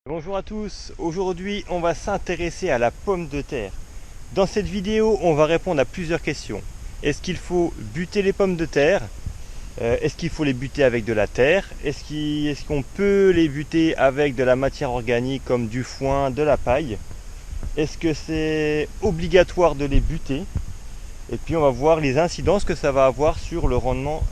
Bonjour à tous, aujourd'hui on va s'intéresser à la pomme de terre. Dans cette vidéo on va répondre à plusieurs questions. Est-ce qu'il faut buter les pommes de terre? Est-ce qu'il faut les buter avec de la terre? Est-ce qu'on peut les buter avec de la matière organique comme du foin, de la paille? Est-ce que c'est obligatoire de les buter? Et puis on va voir les incidences que ça va avoir sur le rendement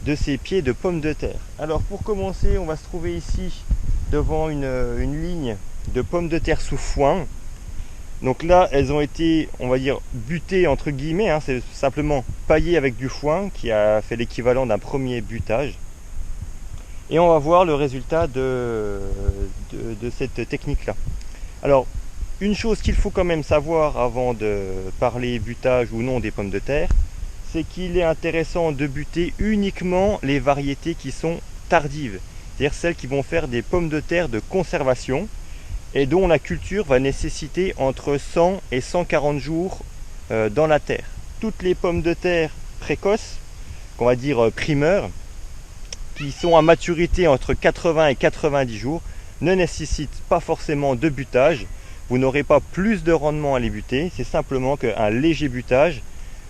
de ces pieds de pommes de terre. Alors pour commencer, on va se trouver ici devant une ligne de pommes de terre sous foin. Donc là, elles ont été, on va dire, butées entre guillemets, hein, c'est simplement paillé avec du foin qui a fait l'équivalent d'un premier butage. Et on va voir le résultat de cette technique-là. Alors, une chose qu'il faut quand même savoir avant de parler butage ou non des pommes de terre, c'est qu'il est intéressant de buter uniquement les variétés qui sont tardives, c'est-à-dire celles qui vont faire des pommes de terre de conservation et dont la culture va nécessiter entre 100 et 140 jours dans la terre. Toutes les pommes de terre précoces, qu'on va dire primeurs, qui sont à maturité entre 80 et 90 jours, ne nécessitent pas forcément de butage. Vous n'aurez pas plus de rendement à les buter, c'est simplement qu'un léger butage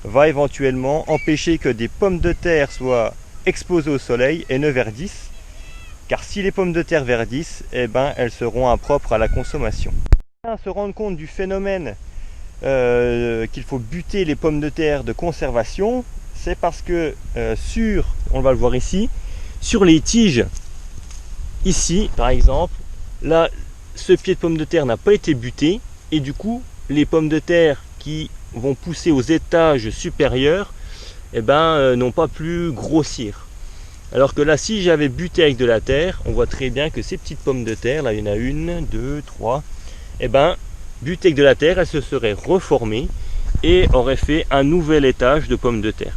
va éventuellement empêcher que des pommes de terre soient exposées au soleil et ne verdissent. Car si les pommes de terre verdissent, eh ben, elles seront impropres à la consommation. À se rendre compte du phénomène qu'il faut buter les pommes de terre de conservation, c'est parce que on va le voir ici, sur les tiges, ici par exemple, là, ce pied de pomme de terre n'a pas été buté et du coup, les pommes de terre qui vont pousser aux étages supérieurs, eh ben, n'ont pas pu grossir. Alors que là, si j'avais buté avec de la terre, on voit très bien que ces petites pommes de terre, là il y en a une, deux, trois, et ben, butées avec de la terre, elles se seraient reformées et auraient fait un nouvel étage de pommes de terre.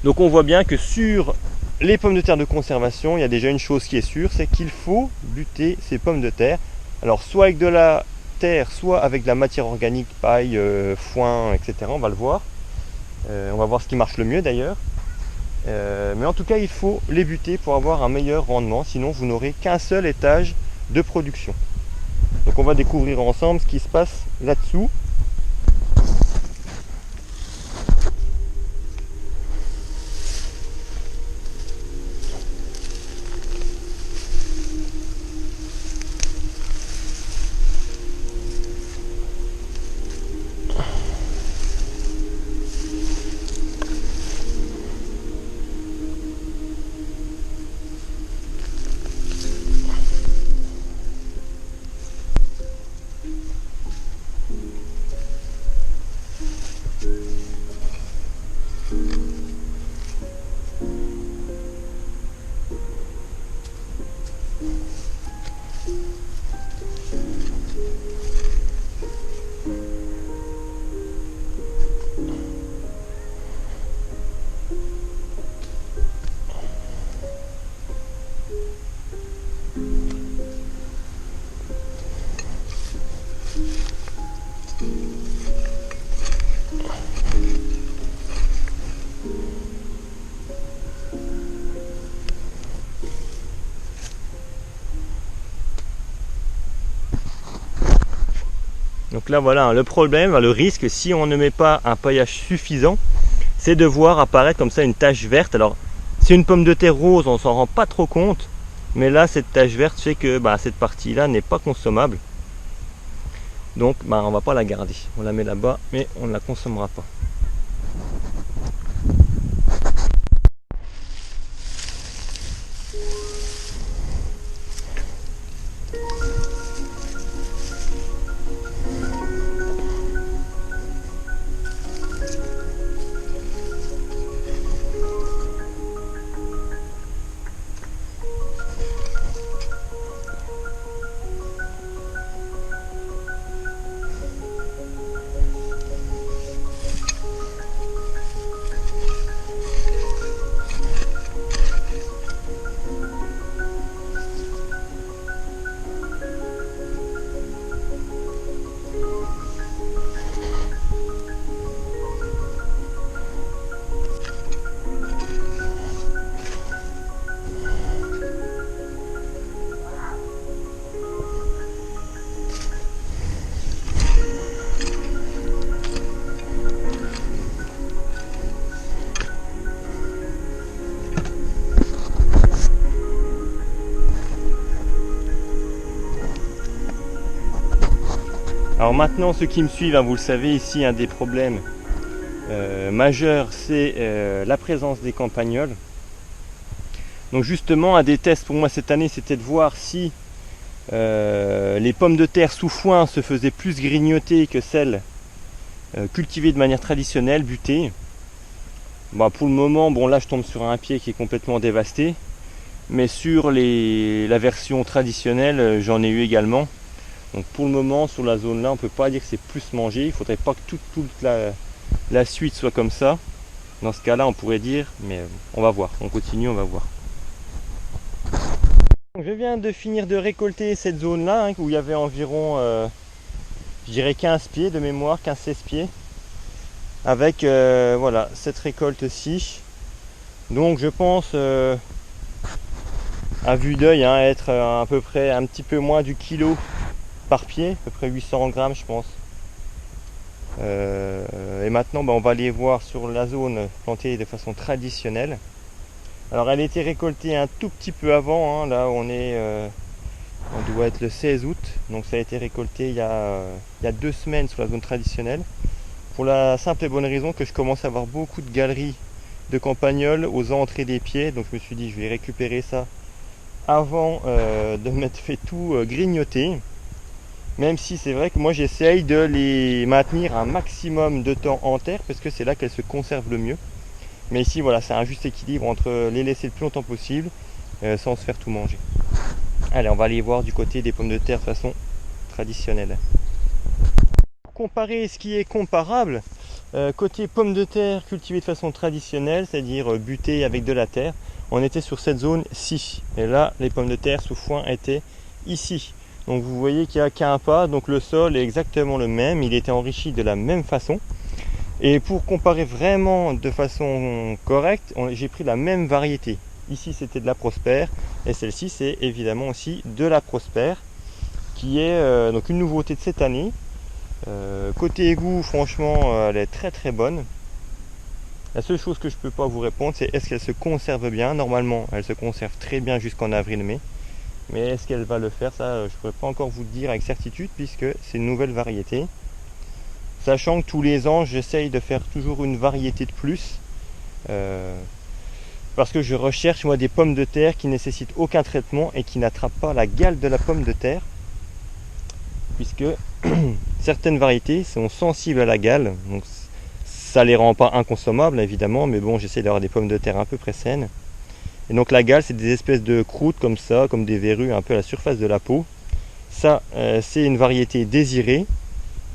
Donc on voit bien que sur les pommes de terre de conservation, il y a déjà une chose qui est sûre, c'est qu'il faut buter ces pommes de terre. Alors soit avec de la terre, soit avec de la matière organique, paille, foin, etc. On va le voir. On va voir ce qui marche le mieux d'ailleurs. Mais en tout cas, il faut les buter pour avoir un meilleur rendement, sinon vous n'aurez qu'un seul étage de production. Donc on va découvrir ensemble ce qui se passe là-dessous. Donc là voilà, le problème, le risque, si on ne met pas un paillage suffisant, c'est de voir apparaître comme ça une tache verte. Alors c'est une pomme de terre rose, on s'en rend pas trop compte, mais là cette tache verte fait que cette partie là n'est pas consommable. Donc on va pas la garder, on la met là-bas mais on ne la consommera pas. Alors maintenant, ceux qui me suivent, hein, vous le savez, ici un des problèmes majeurs, c'est la présence des campagnols. Donc justement, un des tests pour moi cette année, c'était de voir si les pommes de terre sous foin se faisaient plus grignoter que celles cultivées de manière traditionnelle, butées. Bah, pour le moment, bon là je tombe sur un pied qui est complètement dévasté, mais sur la version traditionnelle, j'en ai eu également. Donc pour le moment, sur la zone là, on peut pas dire que c'est plus mangé. Il faudrait pas que toute la suite soit comme ça. Dans ce cas-là, on pourrait dire, mais on va voir. On continue, on va voir. Donc, je viens de finir de récolter cette zone là, hein, où il y avait environ, je dirais 15 pieds de mémoire, 15-16 pieds. Avec voilà, cette récolte-ci. Donc je pense, à vue d'œil, hein, être à peu près un petit peu moins du kilo par pied, à peu près 800 grammes je pense. Et maintenant on va aller voir sur la zone plantée de façon traditionnelle. Alors elle a été récoltée un tout petit peu avant, hein. Là on est, on doit être le 16 août, donc ça a été récolté il y a 2 semaines sur la zone traditionnelle. Pour la simple et bonne raison que je commence à avoir beaucoup de galeries de campagnols aux entrées des pieds, donc je me suis dit je vais récupérer ça avant de m'être fait tout grignoter. Même si c'est vrai que moi j'essaye de les maintenir un maximum de temps en terre parce que c'est là qu'elles se conservent le mieux. Mais ici voilà, c'est un juste équilibre entre les laisser le plus longtemps possible sans se faire tout manger. Allez, on va aller voir du côté des pommes de terre de façon traditionnelle. Pour comparer ce qui est comparable, côté pommes de terre cultivées de façon traditionnelle, c'est-à-dire butées avec de la terre, on était sur cette zone-ci. Et là, les pommes de terre sous foin étaient ici. Donc vous voyez qu'il n'y a qu'un pas, donc le sol est exactement le même, il était enrichi de la même façon. Et pour comparer vraiment de façon correcte, j'ai pris la même variété. Ici c'était de la Prospère, et celle-ci c'est évidemment aussi de la Prospère, qui est donc une nouveauté de cette année. Côté goût, franchement, elle est très très bonne. La seule chose que je ne peux pas vous répondre, c'est est-ce qu'elle se conserve bien. Normalement, elle se conserve très bien jusqu'en avril-mai. Mais est-ce qu'elle va le faire? Ça, je ne pourrais pas encore vous le dire avec certitude, puisque c'est une nouvelle variété. Sachant que tous les ans, j'essaye de faire toujours une variété de plus. Parce que je recherche moi des pommes de terre qui ne nécessitent aucun traitement et qui n'attrapent pas la gale de la pomme de terre. Puisque certaines variétés sont sensibles à la gale. Donc, ça les rend pas inconsommables évidemment, mais bon, j'essaie d'avoir des pommes de terre à peu près saines. Et donc la gale, c'est des espèces de croûtes comme ça, comme des verrues un peu à la surface de la peau. Ça, c'est une variété désirée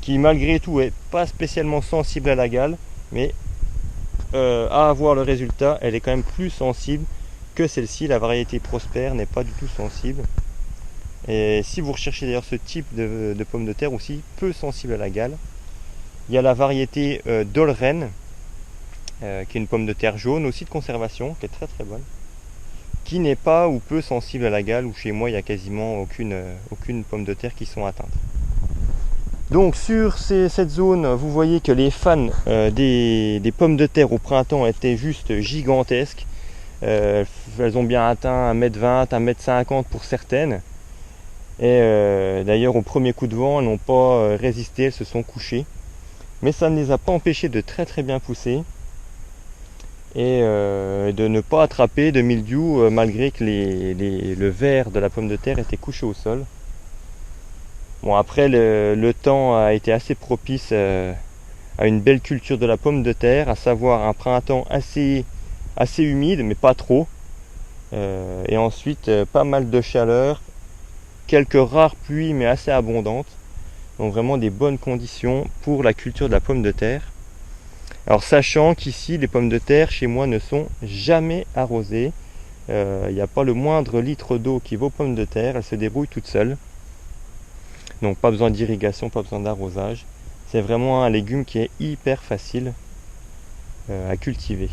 qui malgré tout est pas spécialement sensible à la gale, mais à avoir le résultat, elle est quand même plus sensible que celle-ci. La variété Prospère n'est pas du tout sensible. Et si vous recherchez d'ailleurs ce type de pommes de terre aussi, peu sensible à la gale, il y a la variété Dolren, qui est une pomme de terre jaune aussi de conservation, qui est très très bonne, qui n'est pas ou peu sensible à la gale, où chez moi il n'y a quasiment aucune pomme de terre qui sont atteintes. Donc sur cette zone, vous voyez que les fans des pommes de terre au printemps étaient juste gigantesques. Elles ont bien atteint 1m20, 1m50 pour certaines. Et d'ailleurs au premier coup de vent, elles n'ont pas résisté, elles se sont couchées. Mais ça ne les a pas empêchées de très très bien pousser et de ne pas attraper de mildiou malgré que le verre de la pomme de terre était couché au sol. Bon, après le temps a été assez propice à une belle culture de la pomme de terre, à savoir un printemps assez humide mais pas trop, et ensuite pas mal de chaleur, quelques rares pluies mais assez abondantes. Donc vraiment des bonnes conditions pour la culture de la pomme de terre. Alors sachant qu'ici les pommes de terre chez moi ne sont jamais arrosées. Il n'y a pas le moindre litre d'eau qui va aux pommes de terre, elles se débrouillent toutes seules. Donc pas besoin d'irrigation, pas besoin d'arrosage. C'est vraiment un légume qui est hyper facile à cultiver.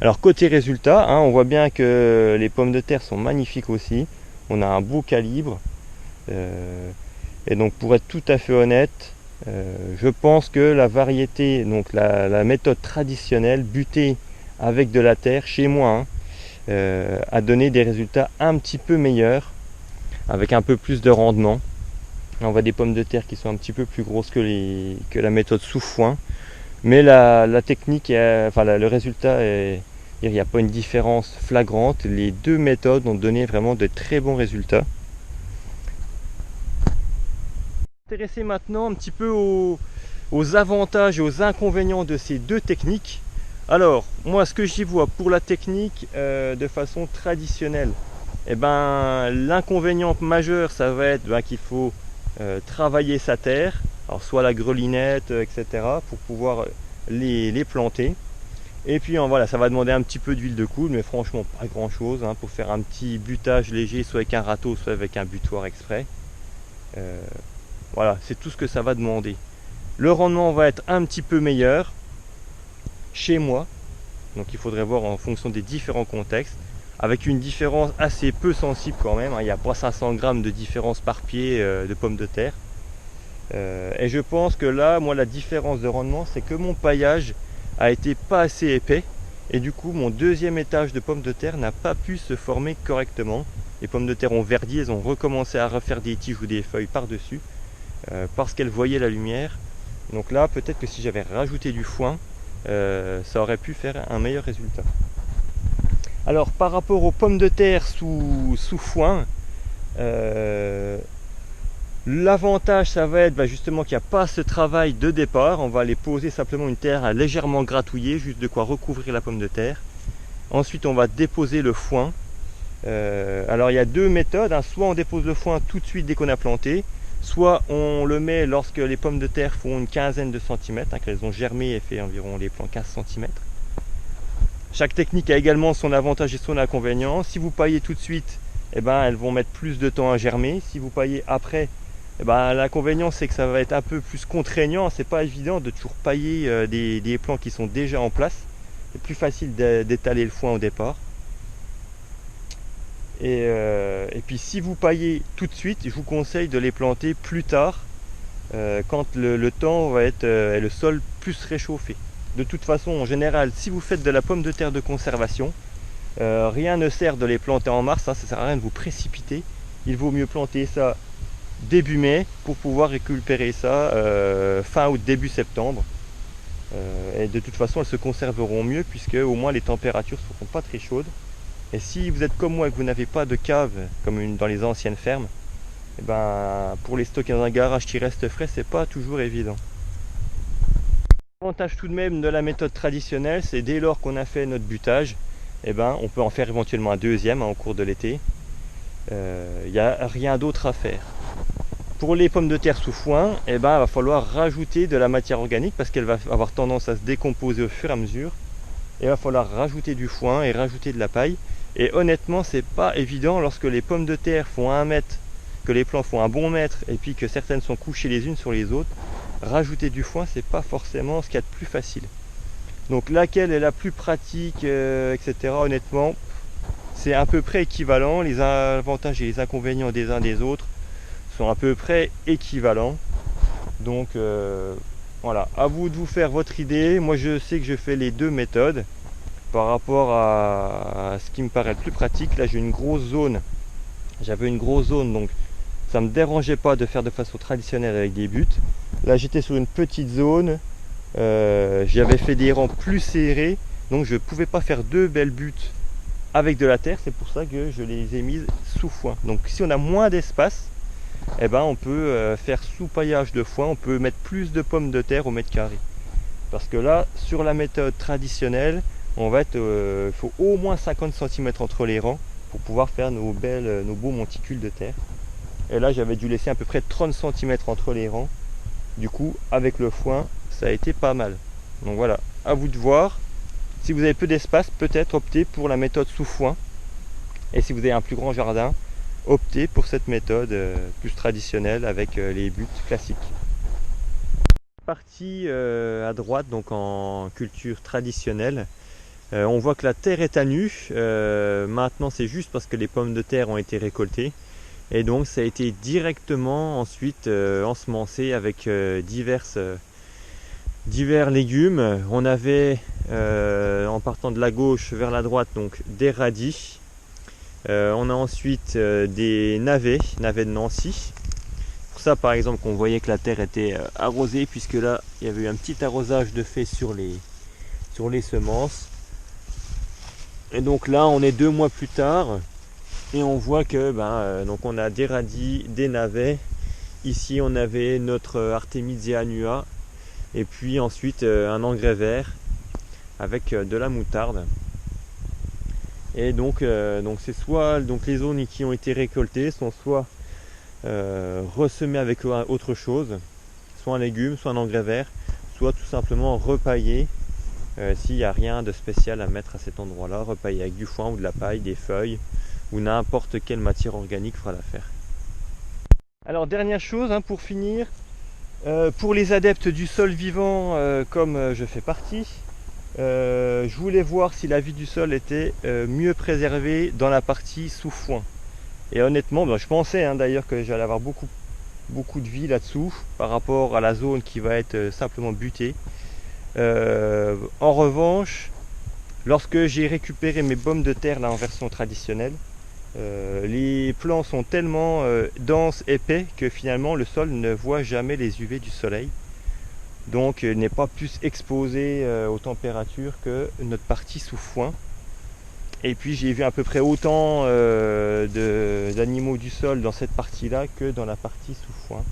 Alors côté résultat, hein, on voit bien que les pommes de terre sont magnifiques aussi. On a un beau calibre. Et donc pour être tout à fait honnête, je pense que la variété, donc la méthode traditionnelle, butée avec de la terre, chez moi, a donné des résultats un petit peu meilleurs, avec un peu plus de rendement. On voit des pommes de terre qui sont un petit peu plus grosses que la méthode sous foin. Mais la technique, le résultat, il n'y a pas une différence flagrante. Les deux méthodes ont donné vraiment de très bons résultats. Intéresser maintenant un petit peu aux avantages et aux inconvénients de ces deux techniques. Alors, moi, ce que j'y vois pour la technique de façon traditionnelle, l'inconvénient majeur, ça va être qu'il faut travailler sa terre, alors soit la grelinette, etc., pour pouvoir les planter. Et puis voilà, ça va demander un petit peu d'huile de coude, mais franchement pas grand chose pour faire un petit butage léger, soit avec un râteau, soit avec un butoir exprès. Voilà, c'est tout ce que ça va demander. Le rendement va être un petit peu meilleur chez moi, donc il faudrait voir en fonction des différents contextes, avec une différence assez peu sensible quand même, il n'y a pas 500 grammes de différence par pied de pommes de terre. Et je pense que là, moi, la différence de rendement, c'est que mon paillage a été pas assez épais, et du coup mon deuxième étage de pommes de terre n'a pas pu se former correctement. Les pommes de terre ont verdi, elles ont recommencé à refaire des tiges ou des feuilles par-dessus, parce qu'elles voyaient la lumière. Donc là, peut-être que si j'avais rajouté du foin, ça aurait pu faire un meilleur résultat. Alors par rapport aux pommes de terre sous foin, l'avantage ça va être justement qu'il n'y a pas ce travail de départ. On va aller poser simplement une terre légèrement gratouillée, juste de quoi recouvrir la pomme de terre. Ensuite on va déposer le foin. Alors il y a deux méthodes, soit on dépose le foin tout de suite dès qu'on a planté, soit on le met lorsque les pommes de terre font une quinzaine de centimètres, qu'elles ont germé et fait environ les plants 15 cm. Chaque technique a également son avantage et son inconvénient. Si vous paillez tout de suite, elles vont mettre plus de temps à germer. Si vous paillez après, l'inconvénient c'est que ça va être un peu plus contraignant. C'est pas évident de toujours pailler des plants qui sont déjà en place. C'est plus facile d'étaler le foin au départ. Et puis si vous paillez tout de suite, je vous conseille de les planter plus tard, quand le temps va être et le sol plus réchauffé. De toute façon, en général, si vous faites de la pomme de terre de conservation, rien ne sert de les planter en mars, ça sert à rien de vous précipiter. Il vaut mieux planter ça début mai pour pouvoir récupérer ça fin août, début septembre. Et de toute façon, elles se conserveront mieux puisque au moins les températures ne seront pas très chaudes. Et si vous êtes comme moi et que vous n'avez pas de cave comme dans les anciennes fermes, pour les stocker dans un garage qui reste frais, c'est pas toujours évident. L'avantage tout de même de la méthode traditionnelle, c'est dès lors qu'on a fait notre butage, on peut en faire éventuellement un deuxième au cours de l'été. Il n'y a rien d'autre à faire. Pour les pommes de terre sous foin, il va falloir rajouter de la matière organique parce qu'elle va avoir tendance à se décomposer au fur et à mesure. Il va falloir rajouter du foin et rajouter de la paille. Et honnêtement, c'est pas évident lorsque les pommes de terre font 1 mètre, que les plants font un bon mètre et puis que certaines sont couchées les unes sur les autres. Rajouter du foin, c'est pas forcément ce qu'il y a de plus facile. Donc laquelle est la plus pratique, etc. Honnêtement, c'est à peu près équivalent. Les avantages et les inconvénients des uns des autres sont à peu près équivalents. Donc voilà, à vous de vous faire votre idée. Moi je sais que je fais les deux méthodes par rapport à ce qui me paraît le plus pratique. Là j'ai une grosse zone, j'avais une grosse zone, donc ça me dérangeait pas de faire de façon traditionnelle avec des buttes. Là j'étais sur une petite zone, j'avais fait des rangs plus serrés, donc je ne pouvais pas faire deux belles buttes avec de la terre. C'est pour ça que je les ai mises sous foin. Donc si on a moins d'espace, on peut faire sous paillage de foin, on peut mettre plus de pommes de terre au mètre carré. Parce que là, sur la méthode traditionnelle, on va être, faut au moins 50 cm entre les rangs pour pouvoir faire nos beaux monticules de terre. Et là, j'avais dû laisser à peu près 30 cm entre les rangs. Du coup, avec le foin, ça a été pas mal. Donc voilà, à vous de voir. Si vous avez peu d'espace, peut-être optez pour la méthode sous foin. Et si vous avez un plus grand jardin, optez pour cette méthode plus traditionnelle avec les buttes classiques. Partie à droite, donc en culture traditionnelle, on voit que la terre est à nu. Maintenant, c'est juste parce que les pommes de terre ont été récoltées. Et donc ça a été directement ensuite ensemencé avec divers légumes. On avait en partant de la gauche vers la droite donc des radis. On a ensuite des navets de Nancy. pour ça par exemple qu'on voyait que la terre était arrosée, puisque là il y avait eu un petit arrosage de fait sur les semences. Et donc là on est 2 mois plus tard et on voit que donc on a des radis, des navets. Ici on avait notre Artemisia annua et puis ensuite un engrais vert avec de la moutarde. Et donc c'est soit les zones qui ont été récoltées sont soit ressemées avec autre chose, soit un légume, soit un engrais vert, soit tout simplement repaillées s'il n'y a rien de spécial à mettre à cet endroit là, repaillé avec du foin ou de la paille, des feuilles ou n'importe quelle matière organique fera l'affaire. Alors dernière chose pour finir, pour les adeptes du sol vivant comme je fais partie, je voulais voir si la vie du sol était mieux préservée dans la partie sous foin. Et honnêtement, je pensais d'ailleurs que j'allais avoir beaucoup de vie là-dessous par rapport à la zone qui va être simplement butée. En revanche, lorsque j'ai récupéré mes baumes de terre là en version traditionnelle, les plants sont tellement denses, épais que finalement le sol ne voit jamais les UV du soleil. Donc n'est pas plus exposé aux températures que notre partie sous foin. Et puis j'ai vu à peu près autant d'animaux du sol dans cette partie là que dans la partie sous foin.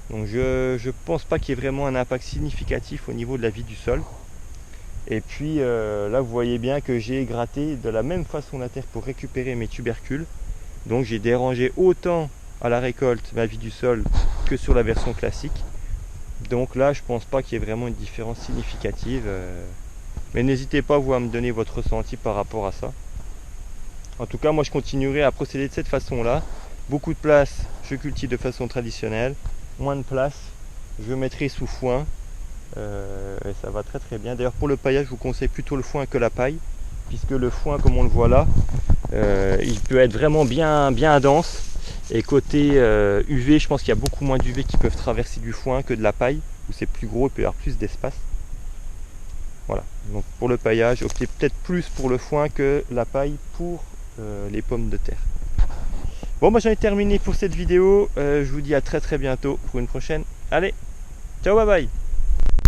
Donc je pense pas qu'il y ait vraiment un impact significatif au niveau de la vie du sol. Et puis là vous voyez bien que j'ai gratté de la même façon la terre pour récupérer mes tubercules. Donc j'ai dérangé autant à la récolte ma vie du sol que sur la version classique. Donc là je pense pas qu'il y ait vraiment une différence significative. Mais n'hésitez pas vous à me donner votre ressenti par rapport à ça. En tout cas moi je continuerai à procéder de cette façon là. Beaucoup de place je cultive de façon traditionnelle. Moins de place je mettrai sous foin. Et ça va très bien. D'ailleurs pour le paillage je vous conseille plutôt le foin que la paille, puisque le foin comme on le voit là il peut être vraiment bien dense, et côté UV je pense qu'il y a beaucoup moins d'UV qui peuvent traverser du foin que de la paille où c'est plus gros, il peut y avoir plus d'espace. Voilà, donc pour le paillage optez peut-être plus pour le foin que la paille pour les pommes de terre. Bon j'en ai terminé pour cette vidéo, je vous dis à très bientôt pour une prochaine. Allez, ciao, bye bye.